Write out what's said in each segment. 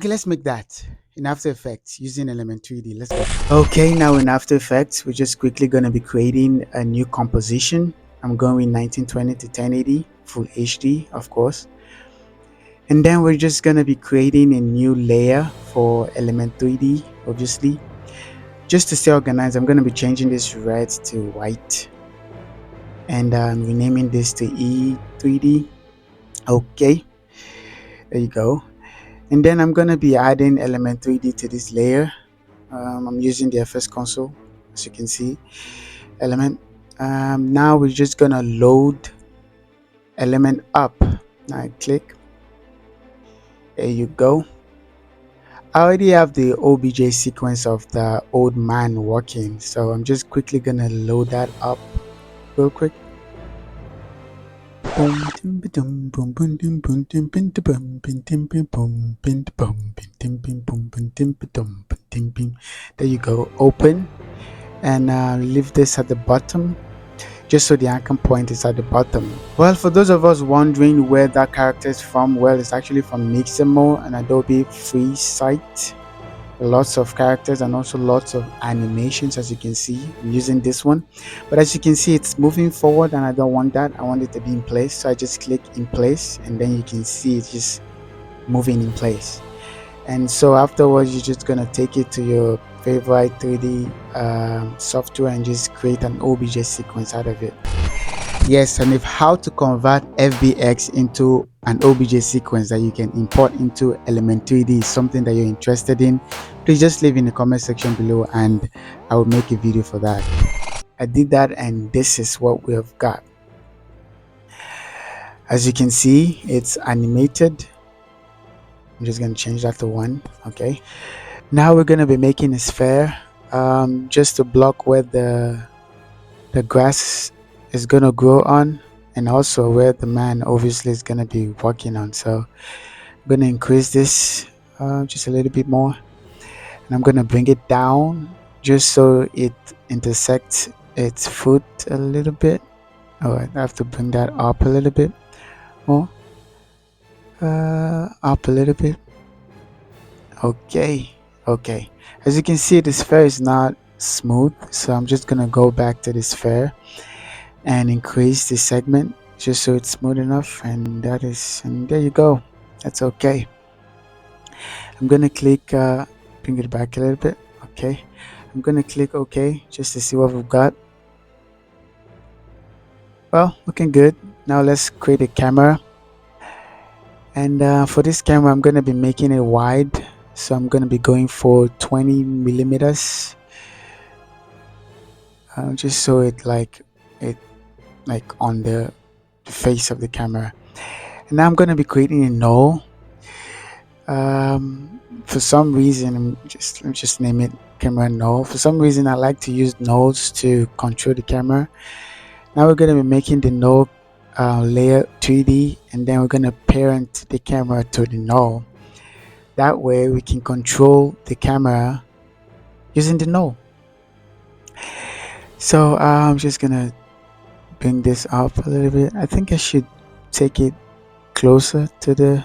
Okay, let's make that in After Effects using Element 3D. Let's go. Okay, now in After Effects, we're just quickly going to be creating a new composition. I'm going with 1920 to 1080 full HD, of course. And then we're just going to be creating a new layer for Element 3D, obviously. Just to stay organized, I'm going to be changing this red to white. And renaming this to E3D. Okay, there you go. And then I'm going to be adding Element 3D to this layer. I'm using the FS console, as you can see. Element. Now we're just going to load element up. Now I click. There you go. I already have the OBJ sequence of the old man walking, so I'm just quickly going to load that up real quick. There you go. Open and leave this at the bottom, just so the anchor point is at the bottom. Well, for those of us wondering where that character is from, well, it's actually from Sci-Mo, an Adobe free site. Lots of characters and also lots of animations, as you can see. I'm using this one, but as you can see, it's moving forward and I don't want that. I want it to be in place, so I just click in place and then you can see it's just moving in place. And so afterwards, you're just gonna take it to your favorite 3D software and just create an OBJ sequence out of it. Yes, and if how to convert FBX into an OBJ sequence that you can import into Element 3D is something that you're interested in, please just leave in the comment section below and I will make a video for that. I did that and this is what we have got. As you can see, it's animated. I'm just going to change that to 1. Okay, now we're going to be making a sphere just to block where the grass is going to grow on, and also where the man obviously is going to be walking on. So I'm going to increase this just a little bit more, and I'm going to bring it down just so it intersects its foot a little bit. I have to bring that up a little bit more, up a little bit. Okay, as you can see, the sphere is not smooth, so I'm just gonna go back to the sphere and increase the segment just so it's smooth enough, and there you go. That's okay. I'm gonna click bring it back a little bit. Okay, I'm gonna click OK just to see what we've got. Well, looking good. Now let's create a camera, and for this camera I'm gonna be making it wide, so I'm gonna be going for 20 millimeters, just so it like on the face of the camera. And now I'm going to be creating a null. For some reason, let me just name it camera null. For some reason, I like to use nulls to control the camera. Now we're going to be making the null layer 3D, and then we're going to parent the camera to the null. That way we can control the camera using the null. So I'm just gonna bring this up a little bit. I think I should take it closer to the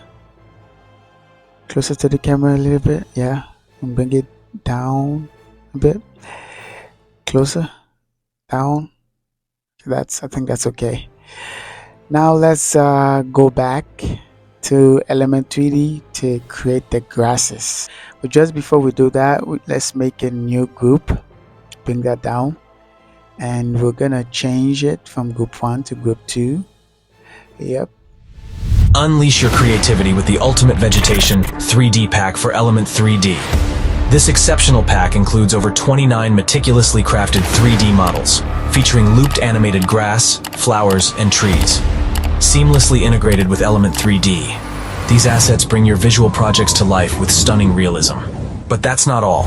camera a little bit. Yeah, and bring it down a bit, closer, down. I think that's okay. Now let's go back to Element 3D to create the grasses. But just before we do that, let's make a new group. Bring that down, and we're gonna change it from group 1 to group 2. Yep. Unleash your creativity with the Ultimate Vegetation 3D pack for Element 3D. This exceptional pack includes over 29 meticulously crafted 3D models, featuring looped animated grass, flowers, and trees. Seamlessly integrated with Element 3D, these assets bring your visual projects to life with stunning realism. But that's not all.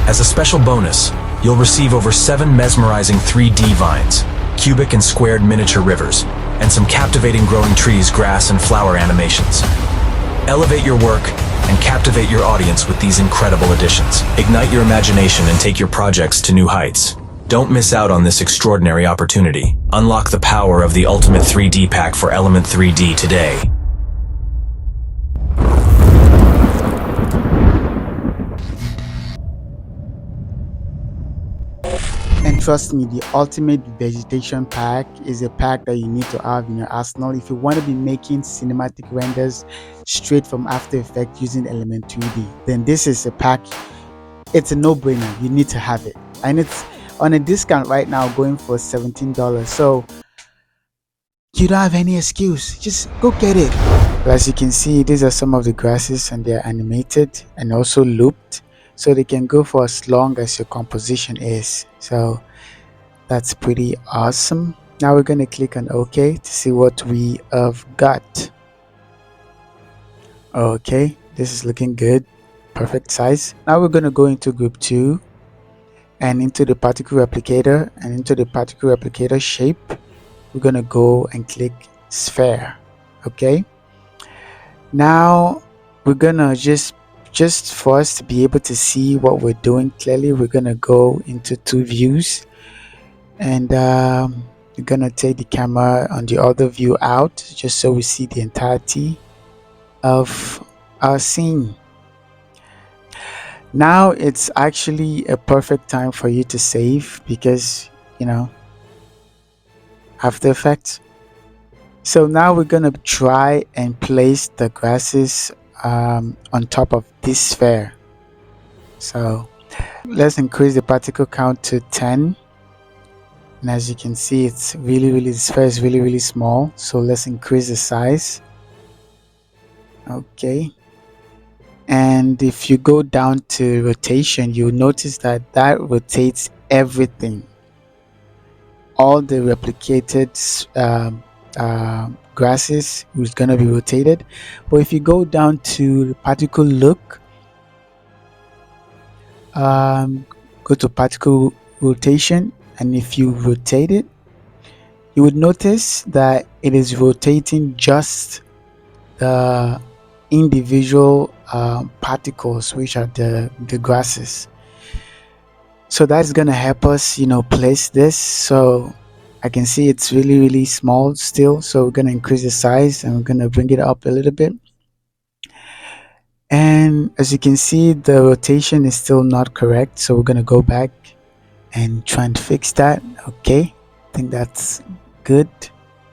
As a special bonus, you'll receive over 7 mesmerizing 3D vines, cubic and squared miniature rivers, and some captivating growing trees, grass, and flower animations. Elevate your work and captivate your audience with these incredible additions. Ignite your imagination and take your projects to new heights. Don't miss out on this extraordinary opportunity. Unlock the power of the Ultimate 3D pack for Element 3D today. And trust me, the ultimate vegetation pack is a pack that you need to have in your arsenal if you want to be making cinematic renders straight from After Effects using Element 3D. Then this is a pack. It's a no-brainer. You need to have it, and it's on a discount right now, going for $17. So you don't have any excuse. Just go get it. As you can see, these are some of the grasses, and they're animated and also looped, so they can go for as long as your composition is. So that's pretty awesome. Now we're going to click on OK to see what we have got. Okay, this is looking good. Perfect size. Now we're going to go into group 2 and into the particle replicator, and into the particle replicator shape we're going to go and click sphere. Okay, now we're going to just for us to be able to see what we're doing clearly, we're going to go into 2 views, and we're gonna take the camera on the other view out just so we see the entirety of our scene. Now it's actually a perfect time for you to save, because After Effects. So now we're gonna try and place the grasses on top of this sphere. So let's increase the particle count to 10. And as you can see, it's the sphere is really small, so let's increase the size. Okay, and if you go down to rotation, you'll notice that rotates everything, all the replicated grasses is going to be rotated. But if you go down to the particle look, go to particle rotation, and if you rotate it, you would notice that it is rotating just the individual particles, which are the grasses. So that's gonna help us place this. So I can see it's really small still, so we're gonna increase the size and we're gonna bring it up a little bit. And as you can see, the rotation is still not correct, so we're gonna go back and try and fix that. Okay, I think that's good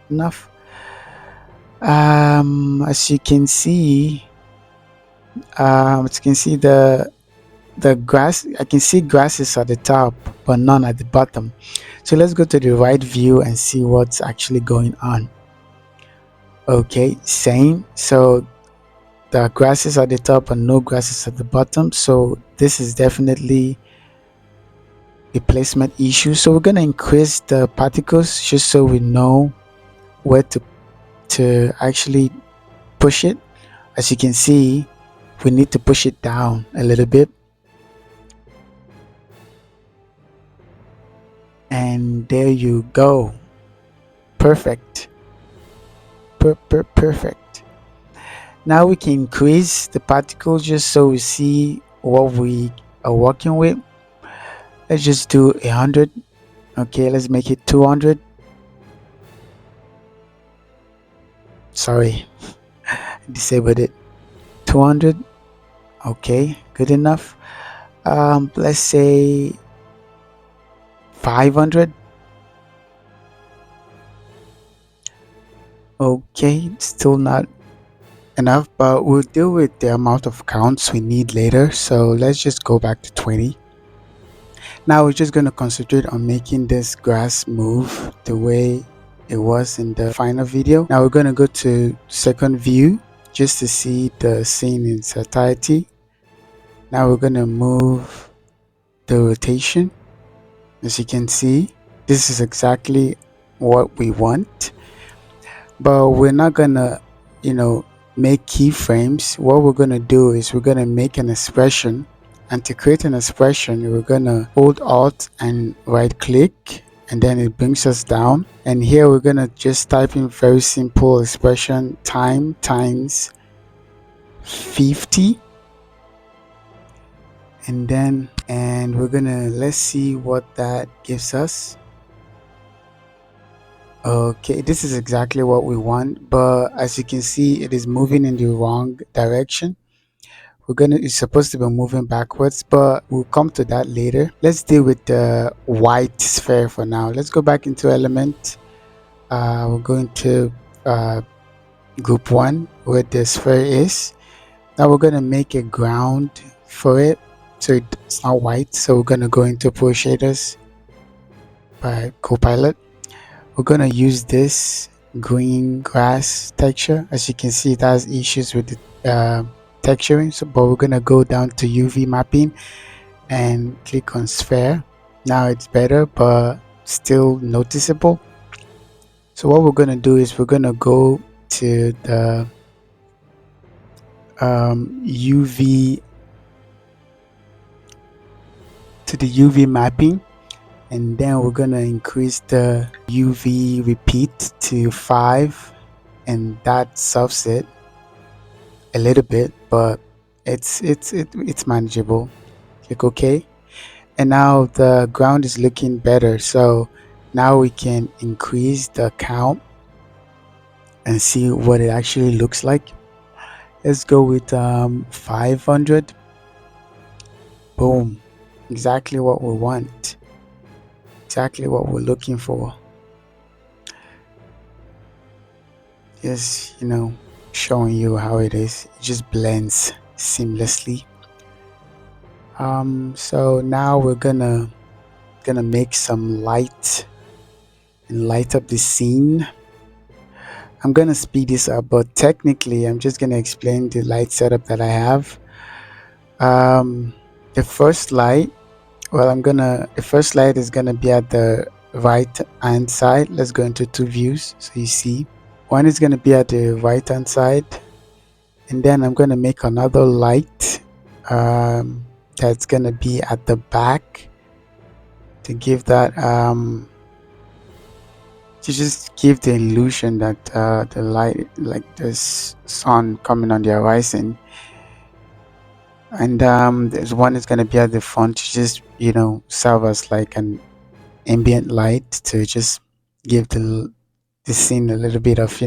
enough. As you can see, the grass, I can see grasses at the top but none at the bottom. So let's go to the right view and see what's actually going on. Okay, same. So the grasses at the top and no grasses at the bottom, so this is definitely a placement issue. So we're going to increase the particles just so we know where to actually push it. As you can see, we need to push it down a little bit, and there you go. Perfect. Perfect. Now we can increase the particles just so we see what we are working with. Let's just do 100. Okay, let's make it 200. Sorry, disabled it. 200. Okay, good enough. Let's say 500. Okay, still not enough, but we'll deal with the amount of counts we need later. So let's just go back to 20. Now we're just going to concentrate on making this grass move the way it was in the final video. Now we're going to go to second view just to see the scene in its entirety. Now we're going to move the rotation. As you can see, this is exactly what we want, but we're not gonna make keyframes. What we're gonna do is we're gonna make an expression, and to create an expression we're gonna hold Alt and right click, and then it brings us down, and here we're gonna just type in very simple expression, time times 50, and we're gonna, let's see what that gives us. Okay, this is exactly what we want, but as you can see, it is moving in the wrong direction. it's supposed to be moving backwards, but we'll come to that later. Let's deal with the white sphere for now. Let's go back into element. We're going to group 1 where the sphere is. Now we're going to make a ground for it so it's not white. So we're going to go into Pro Shaders by Copilot. We're going to use this green grass texture. As you can see, it has issues with the texturing, so but we're going to go down to UV mapping and click on sphere. Now it's better, but still noticeable. So what we're going to do is we're going to go to the UV mapping, and then we're going to increase the UV repeat to 5, and that solves it a little bit, but it's manageable. Click OK, and now the ground is looking better. So now we can increase the count and see what it actually looks like. Let's go with 500. Boom, exactly what we want, exactly what we're looking for. Just showing you how it is. It just blends seamlessly. So now we're gonna make some light and light up the scene. I'm gonna speed this up, but technically I'm just gonna explain the light setup that I have. The first light, the first light is gonna be at the right hand side. Let's go into two views so you see. One is gonna be at the right hand side, and then I'm gonna make another light that's gonna be at the back to give that to just give the illusion that the light, like this sun coming on the horizon. And there's one is going to be at the front to just serve as like an ambient light to just give the scene a little bit of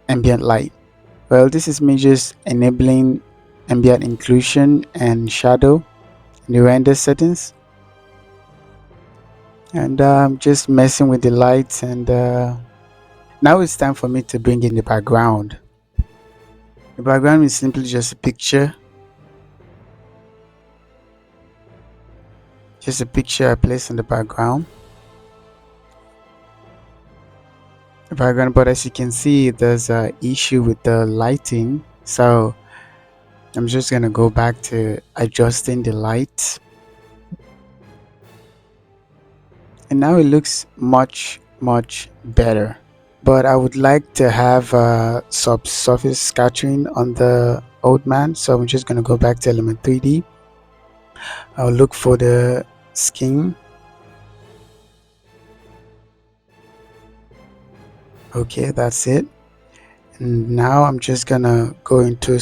ambient light. Well, this is me just enabling ambient inclusion and shadow in the render settings, and just messing with the lights. And now it's time for me to bring in the background. The background is simply just a picture I place in the background. But as you can see, there's an issue with the lighting, so I'm just gonna go back to adjusting the light, and now it looks much better. But I would like to have subsurface scattering on the old man, so I'm just gonna go back to element 3D. I'll look for the skin. Okay, that's it. And now I'm just gonna go into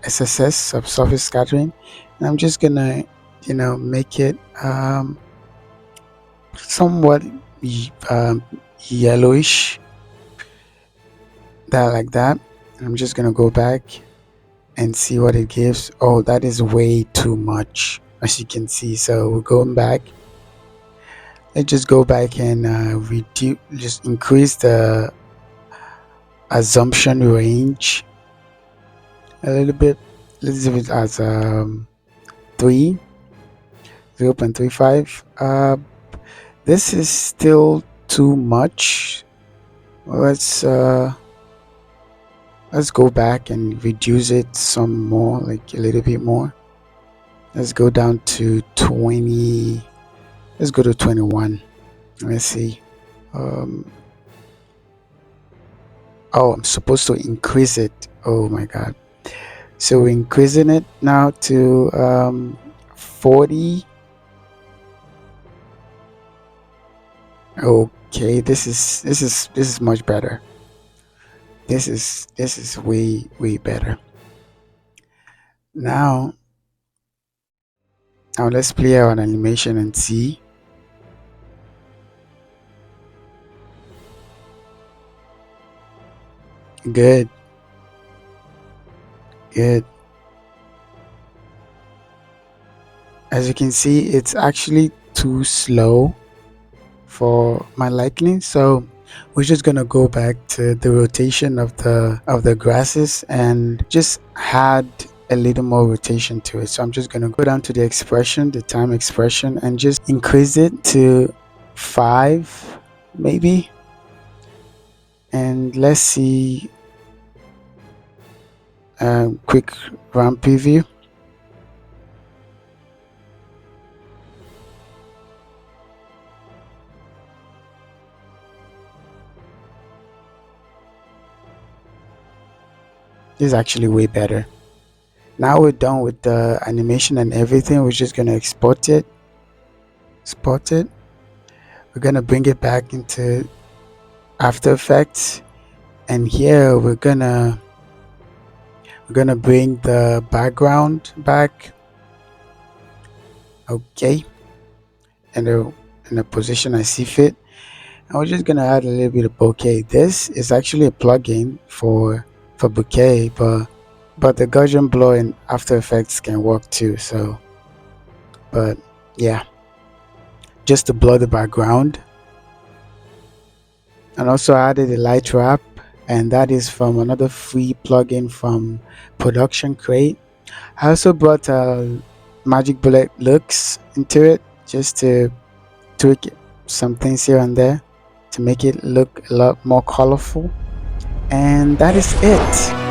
SSS, subsurface scattering, and I'm just gonna make it somewhat yellowish, like that. And I'm just gonna go back and see what it gives. Oh, that is way too much, as you can see. So we're going back. Let's just go back and just increase the assumption range a little bit. Let's do it as 0.35. This is still too much. Let's go back and reduce it some more, like a little bit more. Let's go down to 20. Let's go to 21. Let's see. Oh, I'm supposed to increase it. Oh my god. So we're increasing it now to 40. Okay, this is much better. This is way better. Now let's play our animation and see. Good. As you can see, it's actually too slow for my liking, so we're just gonna go back to the rotation of the grasses and just add a little more rotation to it. So I'm just gonna go down to the expression, the time expression, and just increase it to 5 maybe, and let's see a quick run preview. This is actually way better. Now we're done with the animation and everything. We're just gonna export it. We're gonna bring it back into After Effects, and here we're gonna bring the background back. Okay, and in the position I see fit. And we're just gonna add a little bit of bokeh. This is actually a plugin for bokeh, but the Gaussian blur in After Effects can work too. So, but yeah, just to blur the background. And also added a light wrap, and that is from another free plugin from Production Crate. I also brought Magic Bullet looks into it just to tweak some things here and there to make it look a lot more colorful. And that is it.